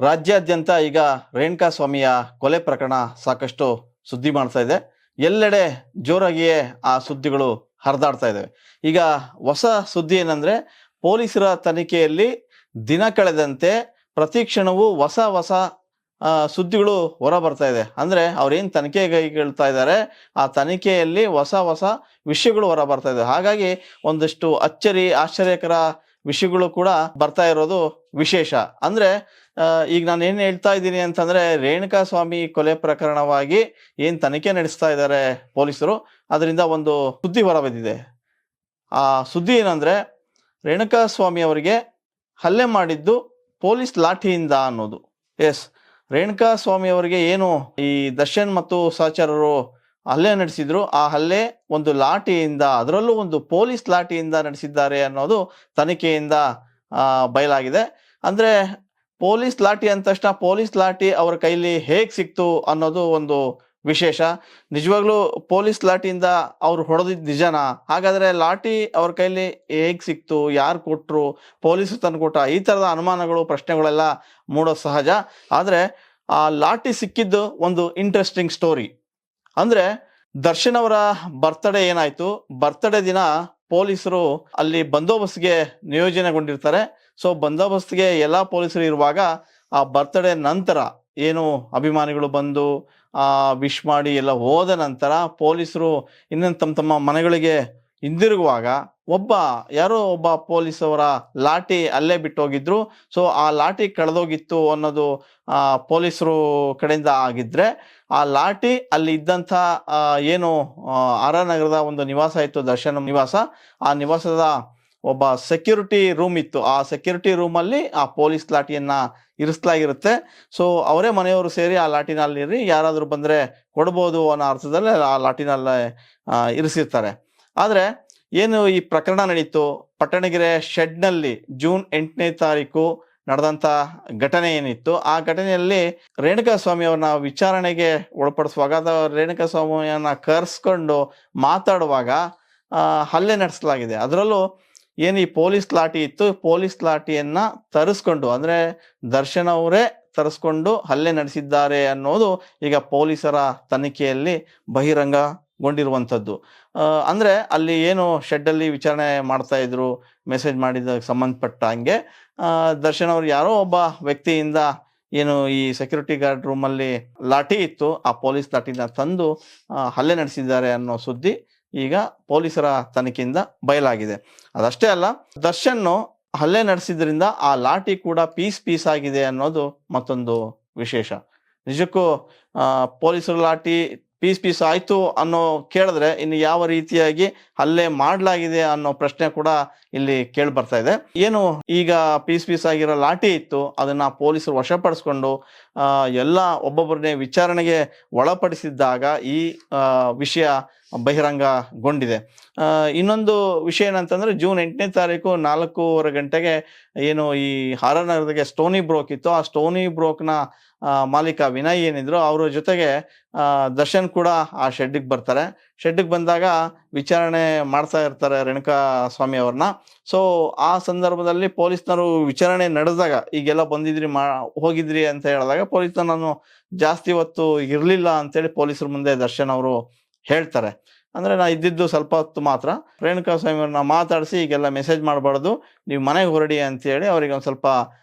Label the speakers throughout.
Speaker 1: ರಾಜ್ಯಾದ್ಯಂತ ಈಗ ರೇಣುಕಾಸ್ವಾಮಿಯ ಕೊಲೆ ಪ್ರಕರಣ ಸಾಕಷ್ಟು ಸುದ್ದಿ ಮಾಡ್ತಾ ಇದೆ. ಎಲ್ಲೆಡೆ ಜೋರಾಗಿಯೇ ಆ ಸುದ್ದಿಗಳು ಹರಿದಾಡ್ತಾ ಇದ್ದಾವೆ. ಈಗ ಹೊಸ ಸುದ್ದಿ ಏನಂದ್ರೆ, ಪೊಲೀಸರ ತನಿಖೆಯಲ್ಲಿ ದಿನ ಕಳೆದಂತೆ ಪ್ರತಿ ಕ್ಷಣವೂ ಹೊಸ ಹೊಸ ಸುದ್ದಿಗಳು ಹೊರ ಬರ್ತಾ ಇದೆ. ಅಂದ್ರೆ ಅವ್ರೇನ್ ತನಿಖೆ ಕೈಗೊಳ್ತಾ ಇದ್ದಾರೆ, ಆ ತನಿಖೆಯಲ್ಲಿ ಹೊಸ ಹೊಸ ವಿಷಯಗಳು ಹೊರ ಬರ್ತಾ ಇದೆ. ಹಾಗಾಗಿ ಒಂದಷ್ಟು ಅಚ್ಚರಿ ಆಶ್ಚರ್ಯಕರ ವಿಷಯಗಳು ಕೂಡ ಬರ್ತಾ ಇರೋದು ವಿಶೇಷ. ಅಂದ್ರೆ ಈಗ ನಾನು ಏನ್ ಹೇಳ್ತಾ ಇದ್ದೀನಿ ಅಂತಂದ್ರೆ, ರೇಣುಕಾಸ್ವಾಮಿ ಕೊಲೆ ಪ್ರಕರಣವಾಗಿ ಏನ್ ತನಿಖೆ ನಡೆಸ್ತಾ ಇದ್ದಾರೆ ಪೊಲೀಸರು, ಅದರಿಂದ ಒಂದು ಸುದ್ದಿ ಹೊರ ಬಂದಿದೆ. ಆ ಸುದ್ದಿ ಏನಂದ್ರೆ, ರೇಣುಕಾಸ್ವಾಮಿ ಅವರಿಗೆ ಹಲ್ಲೆ ಮಾಡಿದ್ದು ಪೊಲೀಸ್ ಲಾಠಿಯಿಂದ ಅನ್ನೋದು. ಎಸ್, ರೇಣುಕಾಸ್ವಾಮಿ ಅವರಿಗೆ ಏನು ಈ ದರ್ಶನ್ ಮತ್ತು ಸಹಚರರು ಹಲ್ಲೆ ನಡೆಸಿದ್ರು, ಆ ಹಲ್ಲೆ ಒಂದು ಲಾಠಿಯಿಂದ, ಅದರಲ್ಲೂ ಒಂದು ಪೊಲೀಸ್ ಲಾಠಿಯಿಂದ ನಡೆಸಿದ್ದಾರೆ ಅನ್ನೋದು ತನಿಖೆಯಿಂದ ಬಯಲಾಗಿದೆ. ಅಂದ್ರೆ ಪೊಲೀಸ್ ಲಾಠಿ ಅಂದ ತಕ್ಷಣ ಪೊಲೀಸ್ ಲಾಠಿ ಅವರ ಕೈಲಿ ಹೇಗ್ ಸಿಕ್ತು ಅನ್ನೋದು ಒಂದು ವಿಶೇಷ. ನಿಜವಾಗ್ಲೂ ಪೊಲೀಸ್ ಲಾಠಿಯಿಂದ ಅವ್ರು ಹೊಡೆದಿದ್ದು ನಿಜನಾ? ಹಾಗಾದ್ರೆ ಲಾಠಿ ಅವ್ರ ಕೈಲಿ ಹೇಗ್ ಸಿಕ್ತು, ಯಾರು ಕೊಟ್ರು, ಪೊಲೀಸರು ತಂದು ಕೊಟ್ಟ? ಈ ತರದ ಅನುಮಾನಗಳು, ಪ್ರಶ್ನೆಗಳೆಲ್ಲ ಮೂಡೋದು ಸಹಜ. ಆದ್ರೆ ಆ ಲಾಠಿ ಸಿಕ್ಕಿದ್ದು ಒಂದು ಇಂಟ್ರೆಸ್ಟಿಂಗ್ ಸ್ಟೋರಿ. ಅಂದ್ರೆ ದರ್ಶನ್ ಅವರ ಬರ್ತ್ಡೇ ಏನಾಯ್ತು, ಬರ್ತ್ಡೇ ದಿನ ಪೊಲೀಸರು ಅಲ್ಲಿ ಬಂದೋಬಸ್ತ್ಗೆ ನಿಯೋಜನೆಗೊಂಡಿರ್ತಾರೆ. ಸೊ ಬಂದೋಬಸ್ತ್ಗೆ ಎಲ್ಲಾ ಪೊಲೀಸರು ಇರುವಾಗ, ಆ ಬರ್ತ್ಡೇ ನಂತರ ಏನು ಅಭಿಮಾನಿಗಳು ಬಂದು ವಿಶ್ ಮಾಡಿ ಎಲ್ಲ ಹೋದ ನಂತರ ಪೊಲೀಸರು ಇನ್ನೊಂದು ತಮ್ಮ ತಮ್ಮ ಮನೆಗಳಿಗೆ ಹಿಂದಿರುಗುವಾಗ ಯಾರೋ ಒಬ್ಬ ಪೊಲೀಸ್ ಅವರ ಲಾಠಿ ಅಲ್ಲೇ ಬಿಟ್ಟು ಹೋಗಿದ್ರು. ಸೊ ಆ ಲಾಠಿ ಕಳೆದೋಗಿತ್ತು ಅನ್ನೋದು ಪೊಲೀಸರು ಕಡೆಯಿಂದ ಆಗಿದ್ರೆ, ಆ ಲಾಠಿ ಅಲ್ಲಿ ಇದ್ದಂಥ ಏನು ಆರ್ ಆರ್ ನಗರದ ಒಂದು ನಿವಾಸ ಇತ್ತು, ದರ್ಶನ್ ನಿವಾಸ, ಆ ನಿವಾಸದ ಒಬ್ಬ ಸೆಕ್ಯೂರಿಟಿ ರೂಮ್ ಇತ್ತು. ಆ ಸೆಕ್ಯೂರಿಟಿ ರೂಮಲ್ಲಿ ಆ ಪೊಲೀಸ್ ಲಾಠಿಯನ್ನ ಇರಿಸಲಾಗಿರುತ್ತೆ. ಸೊ ಅವರೇ ಮನೆಯವರು ಸೇರಿ ಆ ಲಾಠಿನಲ್ಲಿ ಯಾರಾದ್ರೂ ಬಂದ್ರೆ ಕೊಡ್ಬೋದು ಅನ್ನೋ ಅರ್ಥದಲ್ಲಿ ಆ ಲಾಠಿನಲ್ಲೇ ಇರಿಸಿರ್ತಾರೆ. ಆದ್ರೆ ಏನು ಈ ಪ್ರಕರಣ ನಡೀತು, ಪಟ್ಟಣಗೆರೆ ಶೆಡ್ನಲ್ಲಿ ಜೂನ್ 8ನೇ ತಾರೀಕು ನಡೆದಂತ ಘಟನೆ ಏನಿತ್ತು, ಆ ಘಟನೆಯಲ್ಲಿ ರೇಣುಕಾಸ್ವಾಮಿ ಅವ್ರನ್ನ ವಿಚಾರಣೆಗೆ ಒಳಪಡಿಸುವಾಗ, ರೇಣುಕಾಸ್ವಾಮಿಯನ್ನ ಕರೆಸ್ಕೊಂಡು ಮಾತಾಡುವಾಗ ಹಲ್ಲೆ ನಡೆಸಲಾಗಿದೆ. ಅದರಲ್ಲೂ ಏನು ಈ ಪೊಲೀಸ್ ಲಾಠಿ ಇತ್ತು, ಪೊಲೀಸ್ ಲಾಠಿಯನ್ನ ತರಿಸ್ಕೊಂಡು, ಅಂದ್ರೆ ದರ್ಶನ್ ಅವರೇ ತರಿಸ್ಕೊಂಡು ಹಲ್ಲೆ ನಡೆಸಿದ್ದಾರೆ ಅನ್ನೋದು ಈಗ ಪೊಲೀಸರ ತನಿಖೆಯಲ್ಲಿ ಬಹಿರಂಗಗೊಂಡಿರುವಂಥದ್ದು. ಅಂದ್ರೆ ಅಲ್ಲಿ ಏನು ಶೆಡ್ ಅಲ್ಲಿ ವಿಚಾರಣೆ ಮಾಡ್ತಾ ಇದ್ರು, ಮೆಸೇಜ್ ಮಾಡಿದ ಸಂಬಂಧಪಟ್ಟ ಹಂಗೆ ದರ್ಶನ್ ಅವರು ಯಾರೋ ಒಬ್ಬ ವ್ಯಕ್ತಿಯಿಂದ ಏನು ಈ ಸೆಕ್ಯೂರಿಟಿ ಗಾರ್ಡ್ ರೂಮ್ ಅಲ್ಲಿ ಲಾಠಿ ಇತ್ತು, ಆ ಪೊಲೀಸ್ ಲಾಠಿನ ತಂದು ಹಲ್ಲೆ ನಡೆಸಿದ್ದಾರೆ ಅನ್ನೋ ಸುದ್ದಿ ಈಗ ಪೊಲೀಸರ ತನಿಖೆಯಿಂದ ಬಯಲಾಗಿದೆ. ಅದಷ್ಟೇ ಅಲ್ಲ, ದರ್ಶನ್ ಹಲ್ಲೆ ನಡೆಸಿದ್ರಿಂದ ಆ ಲಾಠಿ ಕೂಡ ಪೀಸ್ ಆಗಿದೆ ಅನ್ನೋದು ಮತ್ತೊಂದು ವಿಶೇಷ. ನಿಜಕ್ಕೂ ಪೊಲೀಸರ ಲಾಠಿ ಪೀಸ್ ಆಯ್ತು ಅನ್ನೋ ಕೇಳಿದ್ರೆ ಇನ್ನು ಯಾವ ರೀತಿಯಾಗಿ ಹಲ್ಲೆ ಮಾಡಲಾಗಿದೆ ಅನ್ನೋ ಪ್ರಶ್ನೆ ಕೂಡ ಇಲ್ಲಿ ಕೇಳಿ ಬರ್ತಾ ಇದೆ. ಏನು ಈಗ ಪೀಸ್ ಆಗಿರೋ ಲಾಠಿ ಇತ್ತು, ಅದನ್ನ ಪೊಲೀಸರು ವಶಪಡಿಸ್ಕೊಂಡು ಎಲ್ಲ ಒಬ್ಬೊಬ್ಬರನ್ನೇ ವಿಚಾರಣೆಗೆ ಒಳಪಡಿಸಿದ್ದಾಗ ಈ ವಿಷಯ ಬಹಿರಂಗಗೊಂಡಿದೆ. ಇನ್ನೊಂದು ವಿಷಯ ಏನಂತಂದ್ರೆ, ಜೂನ್ 8ನೇ ತಾರೀಕು 4:15 ಗಂಟೆಗೆ ಏನು ಈ ಆರ್ ಆರ್ ನಗರದಾಗೆ ಸ್ಟೋನಿ ಬ್ರೋಕ್ ಇತ್ತು, ಆ ಸ್ಟೋನಿ ಬ್ರೋಕ್ನ ಮಾಲೀಕ ವಿನಯ್ ಏನಿದ್ರು, ಅವ್ರ ಜೊತೆಗೆ ದರ್ಶನ್ ಕೂಡ ಆ ಶೆಡ್ಡಿಗೆ ಬರ್ತಾರೆ. ಶೆಡ್ಡಿಗೆ ಬಂದಾಗ ವಿಚಾರಣೆ ಮಾಡ್ತಾ ಇರ್ತಾರೆ ರೇಣುಕಾಸ್ವಾಮಿ ಅವ್ರನ್ನ. ಸೊ ಆ ಸಂದರ್ಭದಲ್ಲಿ ಪೊಲೀಸ್ನವರು ವಿಚಾರಣೆ ನಡೆದಾಗ, ಈಗೆಲ್ಲ ಬಂದಿದ್ರಿ ಹೋಗಿದ್ರಿ ಅಂತ ಹೇಳಿದಾಗ, ಪೊಲೀಸ್ನ ನಾನು ಜಾಸ್ತಿ ಹೊತ್ತು ಇರ್ಲಿಲ್ಲ ಅಂತೇಳಿ ಪೊಲೀಸರ ಮುಂದೆ ದರ್ಶನ್ ಅವರು ಹೇಳ್ತಾರೆ. ಅಂದ್ರೆ ನಾ ಇದ್ದಿದ್ದು ಸ್ವಲ್ಪ ಹೊತ್ತು ಮಾತ್ರ, ರೇಣುಕಾಸ್ವಾಮಿ ಅವ್ರನ್ನ ಮಾತಾಡಿಸಿ ಈಗೆಲ್ಲ ಮೆಸೇಜ್ ಮಾಡಬಾರ್ದು, ನೀವು ಮನೆಗೆ ಹೊರಡಿ ಅಂತೇಳಿ ಅವರಿಗೆ ಒಂದ್ ಸ್ವಲ್ಪ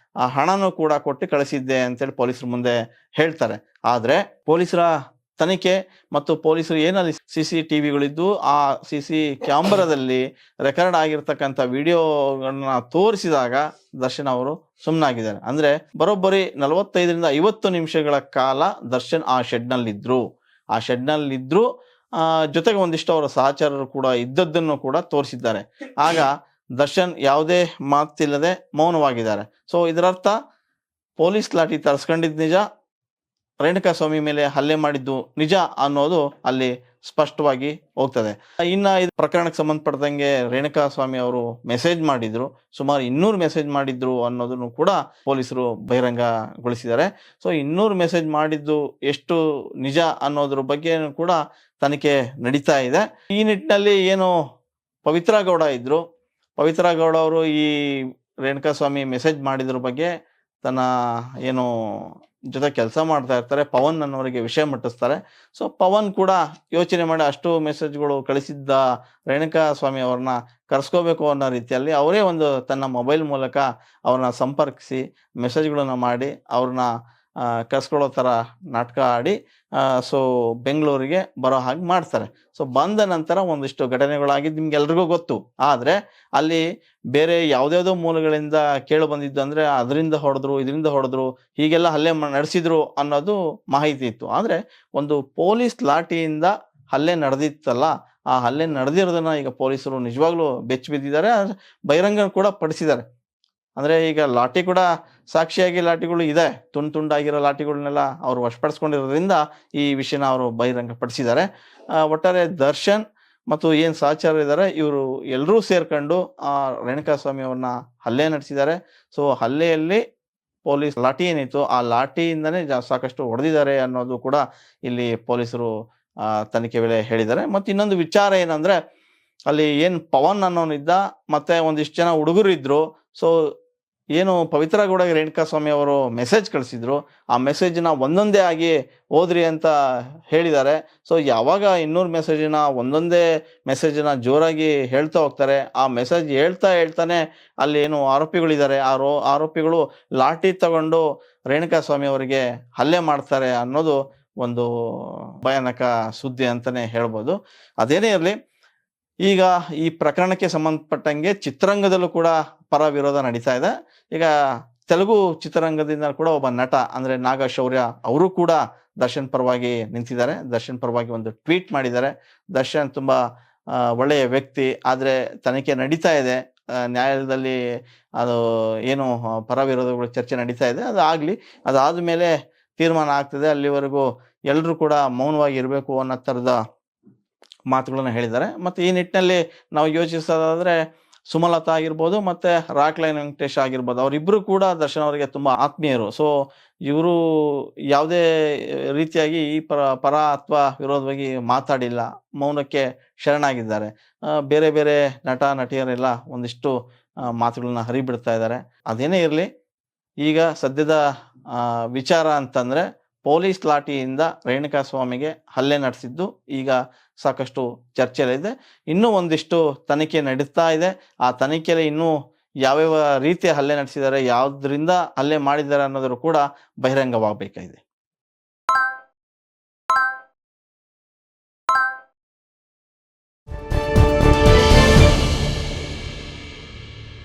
Speaker 1: ಹಣನೂ ಕೂಡ ಕೊಟ್ಟು ಕಳಿಸಿದ್ದೆ ಅಂತೇಳಿ ಪೊಲೀಸರ ಮುಂದೆ ಹೇಳ್ತಾರೆ. ಆದ್ರೆ ಪೊಲೀಸರ ತನಿಖೆ ಮತ್ತು ಪೊಲೀಸರು ಏನಲ್ಲಿ CCTVಗಳಿದ್ದು, ಆ CC ಕ್ಯಾಮ್ರಾದಲ್ಲಿ ರೆಕಾರ್ಡ್ ಆಗಿರ್ತಕ್ಕಂಥ ವಿಡಿಯೋಗಳನ್ನ ತೋರಿಸಿದಾಗ ದರ್ಶನ್ ಅವರು ಸುಮ್ಮನಾಗಿದ್ದಾರೆ. ಅಂದ್ರೆ ಬರೋಬ್ಬರಿ 45ರಿಂದ 50 ನಿಮಿಷಗಳ ಕಾಲ ದರ್ಶನ್ ಆ ಶೆಡ್ನಲ್ಲಿದ್ರು. ಆ ಶೆಡ್ನಲ್ಲಿದ್ರು ಜೊತೆಗೆ ಒಂದಿಷ್ಟು ಅವರ ಸಹಚರರು ಕೂಡ ಇದ್ದದ್ದನ್ನು ಕೂಡ ತೋರಿಸಿದ್ದಾರೆ. ಆಗ ದರ್ಶನ್ ಯಾವುದೇ ಮಾತಿಲ್ಲದೆ ಮೌನವಾಗಿದ್ದಾರೆ. ಸೊ ಇದರರ್ಥ ಪೊಲೀಸ್ ಲಾಠಿ ತರಿಸ್ಕೊಂಡಿದ್ ನಿಜ, ರೇಣುಕಾಸ್ವಾಮಿ ಮೇಲೆ ಹಲ್ಲೆ ಮಾಡಿದ್ದು ನಿಜ ಅನ್ನೋದು ಅಲ್ಲಿ ಸ್ಪಷ್ಟವಾಗಿ ಹೋಗ್ತದೆ. ಇನ್ನ ಇದು ಪ್ರಕರಣಕ್ಕೆ ಸಂಬಂಧಪಟ್ಟಂಗೆ ರೇಣುಕಾಸ್ವಾಮಿ ಅವರು ಮೆಸೇಜ್ ಮಾಡಿದ್ರು, ಸುಮಾರು 200 ಮೆಸೇಜ್ ಮಾಡಿದ್ರು ಅನ್ನೋದನ್ನು ಕೂಡ ಪೊಲೀಸರು ಬಹಿರಂಗಗೊಳಿಸಿದ್ದಾರೆ. ಸೊ 200 ಮೆಸೇಜ್ ಮಾಡಿದ್ದು ಎಷ್ಟು ನಿಜ ಅನ್ನೋದ್ರ ಬಗ್ಗೆ ಕೂಡ ತನಿಖೆ ನಡೀತಾ ಇದೆ. ಈ ನಿಟ್ಟಿನಲ್ಲಿ ಏನು ಪವಿತ್ರ ಗೌಡ ಇದ್ರು, ಪವಿತ್ರ ಗೌಡ ಅವರು ಈ ರೇಣುಕಾಸ್ವಾಮಿ ಮೆಸೇಜ್ ಮಾಡಿದ್ರ ಬಗ್ಗೆ ತನ್ನ ಏನು ಜೊತೆ ಕೆಲಸ ಮಾಡ್ತಾ ಇರ್ತಾರೆ ಪವನ್ ಅನ್ನೋರಿಗೆ ವಿಷಯ ಮುಟ್ಟಿಸ್ತಾರೆ. ಸೊ ಪವನ್ ಕೂಡ ಯೋಚನೆ ಮಾಡಿ ಅಷ್ಟು ಮೆಸೇಜ್ಗಳು ಕಳಿಸಿದ್ದ ರೇಣುಕಾ ಸ್ವಾಮಿ ಅವ್ರನ್ನ ಕರ್ಸ್ಕೋಬೇಕು ಅನ್ನೋ ರೀತಿಯಲ್ಲಿ ಅವರೇ ಒಂದು ತನ್ನ ಮೊಬೈಲ್ ಮೂಲಕ ಅವ್ರನ್ನ ಸಂಪರ್ಕಿಸಿ ಮೆಸೇಜ್ಗಳನ್ನ ಮಾಡಿ ಅವ್ರನ್ನ ಕರ್ಸ್ಕೊಳ್ಳೋ ಥರ ನಾಟಕ ಆಡಿ ಸೊ ಬೆಂಗಳೂರಿಗೆ ಬರೋ ಹಾಗೆ ಮಾಡ್ತಾರೆ. ಸೊ ಬಂದ ನಂತರ ಒಂದಿಷ್ಟು ಘಟನೆಗಳಾಗಿದ್ದು ನಿಮ್ಗೆಲ್ರಿಗೂ ಗೊತ್ತು. ಆದರೆ ಅಲ್ಲಿ ಬೇರೆ ಯಾವುದ್ಯಾವುದೋ ಮೂಲಗಳಿಂದ ಕೇಳಿ ಬಂದಿದ್ದು ಅಂದರೆ ಅದರಿಂದ ಹೊಡೆದ್ರು, ಇದರಿಂದ ಹೊಡೆದ್ರು, ಹೀಗೆಲ್ಲ ಹಲ್ಲೆ ನಡೆಸಿದ್ರು ಅನ್ನೋದು ಮಾಹಿತಿ ಇತ್ತು. ಆದರೆ ಒಂದು ಪೊಲೀಸ್ ಲಾಠಿಯಿಂದ ಹಲ್ಲೆ ನಡೆದಿತ್ತಲ್ಲ, ಆ ಹಲ್ಲೆ ನಡೆದಿರೋದನ್ನ ಈಗ ಪೊಲೀಸರು ನಿಜವಾಗ್ಲೂ ಬೆಚ್ಚಿ ಬಿದ್ದಿದ್ದಾರೆ, ಬಹಿರಂಗ ಕೂಡ ಪಡಿಸಿದ್ದಾರೆ. ಅಂದರೆ ಈಗ ಲಾಠಿ ಕೂಡ ಸಾಕ್ಷಿಯಾಗಿ ಲಾಠಿಗಳು ಇದೆ, ತುಂಡಾಗಿರೋ ಲಾಠಿಗಳನ್ನೆಲ್ಲ ಅವರು ವಶಪಡಿಸ್ಕೊಂಡಿರೋದ್ರಿಂದ ಈ ವಿಷಯನ ಅವರು ಬಹಿರಂಗ ಪಡಿಸಿದ್ದಾರೆ. ಒಟ್ಟಾರೆ ದರ್ಶನ್ ಮತ್ತು ಏನು ಸಹಚರ ಇದ್ದಾರೆ ಇವರು ಎಲ್ಲರೂ ಸೇರ್ಕೊಂಡು ರೇಣುಕಾಸ್ವಾಮಿ ಅವ್ರನ್ನ ಹಲ್ಲೆ ನಡೆಸಿದ್ದಾರೆ. ಸೊ ಹಲ್ಲೆಯಲ್ಲಿ ಪೊಲೀಸ್ ಲಾಠಿ ಏನಿತ್ತು ಆ ಲಾಠಿಯಿಂದನೇ ಸಾಕಷ್ಟು ಹೊಡೆದಿದ್ದಾರೆ ಅನ್ನೋದು ಕೂಡ ಇಲ್ಲಿ ಪೊಲೀಸರು ತನಿಖೆ ವೇಳೆ ಹೇಳಿದ್ದಾರೆ. ಮತ್ತು ಇನ್ನೊಂದು ವಿಚಾರ ಏನಂದ್ರೆ ಅಲ್ಲಿ ಏನು ಪವನ್ ಅನ್ನೋನಿದ್ದ ಮತ್ತೆ ಒಂದಿಷ್ಟು ಜನ ಹುಡುಗರು ಇದ್ರು. ಸೊ ಏನು ಪವಿತ್ರ ಗೌಡಗೆ ರೇಣುಕಾಸ್ವಾಮಿ ಅವರು ಮೆಸೇಜ್ ಕಳಿಸಿದ್ರು, ಆ ಮೆಸೇಜ್ನ ಒಂದೊಂದೇ ಆಗಿ ಓದ್ರಿ ಅಂತ ಹೇಳಿದ್ದಾರೆ. ಸೊ ಯಾವಾಗ 200 ಮೆಸೇಜಿನ ಒಂದೊಂದೇ ಮೆಸೇಜನ್ನ ಜೋರಾಗಿ ಹೇಳ್ತಾ ಹೋಗ್ತಾರೆ, ಆ ಮೆಸೇಜ್ ಹೇಳ್ತಾನೆ ಅಲ್ಲಿ ಏನು ಆರೋಪಿಗಳಿದ್ದಾರೆ ಆರೋಪಿಗಳು ಲಾಠಿ ತಗೊಂಡು ರೇಣುಕಾಸ್ವಾಮಿ ಅವರಿಗೆ ಹಲ್ಲೆ ಮಾಡ್ತಾರೆ ಅನ್ನೋದು ಒಂದು ಭಯಾನಕ ಸುದ್ದಿ ಅಂತಾನೆ ಹೇಳ್ಬೋದು. ಅದೇನೇ ಇರಲಿ, ಈಗ ಈ ಪ್ರಕರಣಕ್ಕೆ ಸಂಬಂಧಪಟ್ಟಂಗೆ ಚಿತ್ರರಂಗದಲ್ಲೂ ಕೂಡ ಪರ ವಿರೋಧ ನಡೀತಾ ಇದೆ. ಈಗ ತೆಲುಗು ಚಿತ್ರರಂಗದಿಂದ ಕೂಡ ಒಬ್ಬ ನಟ ಅಂದ್ರೆ ನಾಗಶೌರ್ಯ ಅವರು ಕೂಡ ದರ್ಶನ್ ಪರವಾಗಿ ನಿಂತಿದ್ದಾರೆ. ದರ್ಶನ್ ಪರವಾಗಿ ಒಂದು ಟ್ವೀಟ್ ಮಾಡಿದ್ದಾರೆ. ದರ್ಶನ್ ತುಂಬಾ ಒಳ್ಳೆಯ ವ್ಯಕ್ತಿ, ಆದ್ರೆ ತನಿಖೆ ನಡೀತಾ ಇದೆ, ನ್ಯಾಯಾಲಯದಲ್ಲಿ ಅದು ಏನು ಪರ ವಿರೋಧಗಳು ಚರ್ಚೆ ನಡೀತಾ ಇದೆ, ಅದಾದ ಮೇಲೆ ತೀರ್ಮಾನ ಆಗ್ತದೆ, ಅಲ್ಲಿವರೆಗೂ ಎಲ್ಲರೂ ಕೂಡ ಮೌನವಾಗಿ ಇರಬೇಕು ಅನ್ನೋ ಥರದ ಮಾತುಗಳನ್ನ ಹೇಳಿದ್ದಾರೆ. ಮತ್ತು ಈ ನಿಟ್ಟಿನಲ್ಲಿ ನಾವು ಯೋಚಿಸೋದಾದ್ರೆ ಸುಮಲತಾ ಆಗಿರ್ಬೋದು ಮತ್ತೆ ರಾಕ್ಲೈನ್ ವೆಂಕಟೇಶ್ ಆಗಿರ್ಬೋದು, ಅವರಿಬ್ಬರು ಕೂಡ ದರ್ಶನ್ ಅವರಿಗೆ ತುಂಬಾ ಆತ್ಮೀಯರು. ಸೊ ಇವರು ಯಾವುದೇ ರೀತಿಯಾಗಿ ಈ ಪರ ಅಥವಾ ವಿರೋಧವಾಗಿ ಮಾತಾಡಿಲ್ಲ, ಮೌನಕ್ಕೆ ಶರಣಾಗಿದ್ದಾರೆ. ಬೇರೆ ಬೇರೆ ನಟ ನಟಿಯರೆಲ್ಲ ಒಂದಿಷ್ಟು ಮಾತುಗಳನ್ನ ಹರಿಬಿಡ್ತಾ ಇದ್ದಾರೆ. ಅದೇನೇ ಇರಲಿ, ಈಗ ಸದ್ಯದ ವಿಚಾರ ಅಂತಂದ್ರೆ ಪೊಲೀಸ್ ಲಾಠಿಯಿಂದ ರೇಣುಕಾಸ್ವಾಮಿಗೆ ಹಲ್ಲೆ ನಡೆಸಿದ್ದು ಈಗ ಸಾಕಷ್ಟು ಚರ್ಚೆಯಲ್ಲಿದೆ. ಇನ್ನೂ ಒಂದಿಷ್ಟು ತನಿಖೆ ನಡೀತಾ ಇದೆ. ಆ ತನಿಖೆಯಲ್ಲಿ ಇನ್ನೂ ಯಾವ್ಯಾವ ರೀತಿಯ ಹಲ್ಲೆ ನಡೆಸಿದ್ದಾರೆ, ಯಾವ್ದ್ರಿಂದ ಹಲ್ಲೆ ಮಾಡಿದ್ದಾರೆ ಅನ್ನೋದ್ರು ಕೂಡ ಬಹಿರಂಗವಾಗಬೇಕಾಗಿದೆ.